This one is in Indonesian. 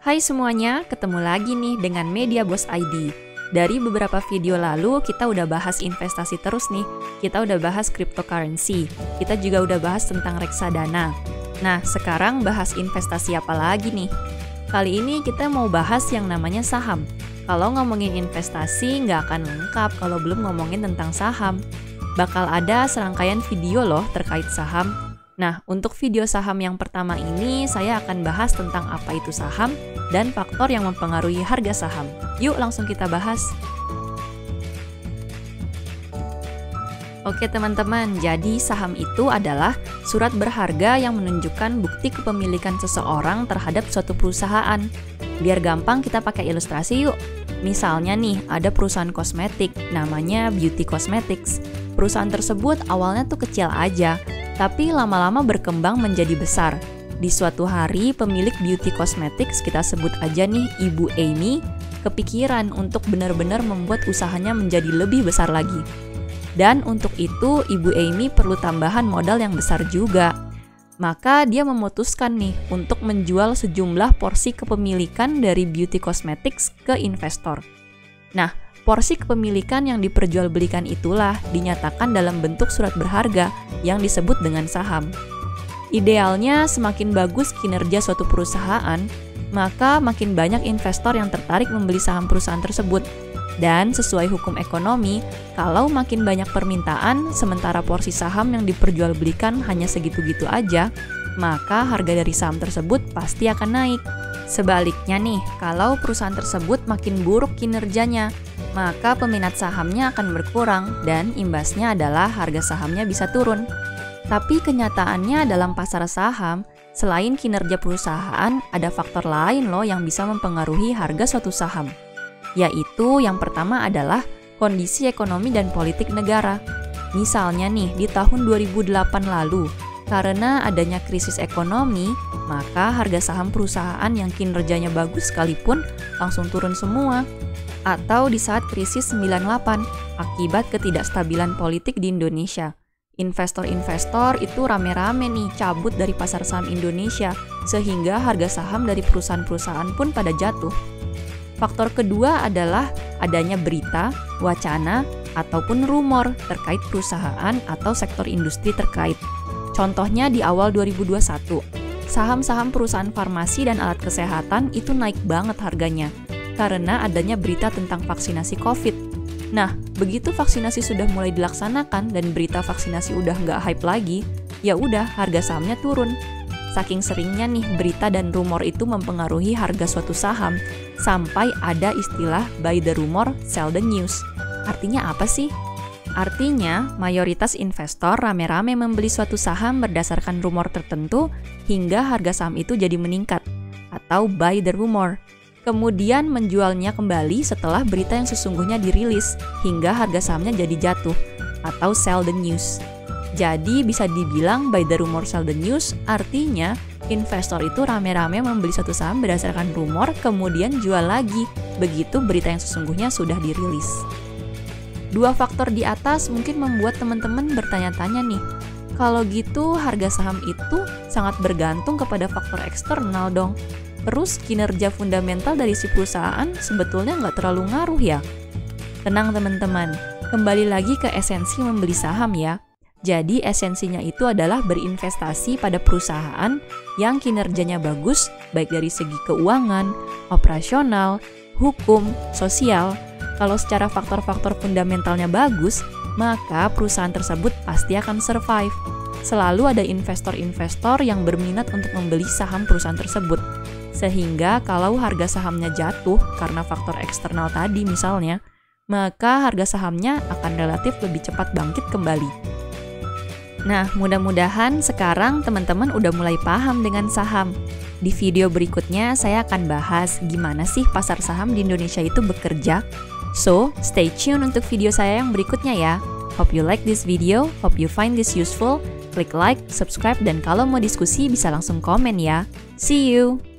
Hai semuanya, ketemu lagi nih dengan Media Boss ID. Dari beberapa video lalu kita udah bahas investasi terus nih. Kita udah bahas cryptocurrency. Kita juga udah bahas tentang reksadana. Nah, sekarang bahas investasi apa lagi nih? Kali ini kita mau bahas yang namanya saham. Kalau ngomongin investasi nggak akan lengkap kalau belum ngomongin tentang saham. Bakal ada serangkaian video loh terkait saham. Nah, untuk video saham yang pertama ini, saya akan bahas tentang apa itu saham dan faktor yang mempengaruhi harga saham. Yuk langsung kita bahas. Oke teman-teman, jadi saham itu adalah surat berharga yang menunjukkan bukti kepemilikan seseorang terhadap suatu perusahaan. Biar gampang kita pakai ilustrasi yuk. Misalnya nih, ada perusahaan kosmetik, namanya Beauty Cosmetics. Perusahaan tersebut awalnya tuh kecil aja, tapi lama-lama berkembang menjadi besar. Di suatu hari, pemilik Beauty Cosmetics, kita sebut aja nih Ibu Amy, kepikiran untuk benar-benar membuat usahanya menjadi lebih besar lagi. Dan untuk itu, Ibu Amy perlu tambahan modal yang besar juga. Maka dia memutuskan nih untuk menjual sejumlah porsi kepemilikan dari Beauty Cosmetics ke investor. Nah, porsi kepemilikan yang diperjualbelikan itulah dinyatakan dalam bentuk surat berharga yang disebut dengan saham. Idealnya semakin bagus kinerja suatu perusahaan, maka makin banyak investor yang tertarik membeli saham perusahaan tersebut. Dan sesuai hukum ekonomi, kalau makin banyak permintaan sementara porsi saham yang diperjualbelikan hanya segitu-gitu aja, maka harga dari saham tersebut pasti akan naik. Sebaliknya nih, kalau perusahaan tersebut makin buruk kinerjanya, maka peminat sahamnya akan berkurang dan imbasnya adalah harga sahamnya bisa turun. Tapi kenyataannya dalam pasar saham, selain kinerja perusahaan, ada faktor lain loh yang bisa mempengaruhi harga suatu saham. Yaitu yang pertama adalah kondisi ekonomi dan politik negara. Misalnya nih, di tahun 2008 lalu, karena adanya krisis ekonomi, maka harga saham perusahaan yang kinerjanya bagus sekalipun langsung turun semua. Atau di saat krisis 98, akibat ketidakstabilan politik di Indonesia. Investor-investor itu rame-rame nih cabut dari pasar saham Indonesia, sehingga harga saham dari perusahaan-perusahaan pun pada jatuh. Faktor kedua adalah adanya berita, wacana, ataupun rumor terkait perusahaan atau sektor industri terkait. Contohnya di awal 2021, saham-saham perusahaan farmasi dan alat kesehatan itu naik banget harganya karena adanya berita tentang vaksinasi COVID. Nah, begitu vaksinasi sudah mulai dilaksanakan dan berita vaksinasi udah nggak hype lagi, ya udah harga sahamnya turun. Saking seringnya nih berita dan rumor itu mempengaruhi harga suatu saham, sampai ada istilah buy the rumor, sell the news. Artinya apa sih? Artinya, mayoritas investor rame-rame membeli suatu saham berdasarkan rumor tertentu hingga harga saham itu jadi meningkat, atau buy the rumor. Kemudian menjualnya kembali setelah berita yang sesungguhnya dirilis, hingga harga sahamnya jadi jatuh, atau sell the news. Jadi bisa dibilang buy the rumor, sell the news, artinya investor itu rame-rame membeli suatu saham berdasarkan rumor, kemudian jual lagi, begitu berita yang sesungguhnya sudah dirilis. Dua faktor di atas mungkin membuat teman-teman bertanya-tanya nih, kalau gitu harga saham itu sangat bergantung kepada faktor eksternal dong. Terus kinerja fundamental dari si perusahaan sebetulnya nggak terlalu ngaruh ya? Tenang teman-teman, kembali lagi ke esensi membeli saham ya. Jadi esensinya itu adalah berinvestasi pada perusahaan yang kinerjanya bagus, baik dari segi keuangan, operasional, hukum, sosial. Kalau secara faktor-faktor fundamentalnya bagus, maka perusahaan tersebut pasti akan survive. Selalu ada investor-investor yang berminat untuk membeli saham perusahaan tersebut. Sehingga kalau harga sahamnya jatuh karena faktor eksternal tadi misalnya, maka harga sahamnya akan relatif lebih cepat bangkit kembali. Nah, mudah-mudahan sekarang teman-teman udah mulai paham dengan saham. Di video berikutnya saya akan bahas gimana sih pasar saham di Indonesia itu bekerja. So, stay tune untuk video saya yang berikutnya ya. Hope you like this video, hope you find this useful. Klik like, subscribe, dan kalau mau diskusi bisa langsung komen ya. See you!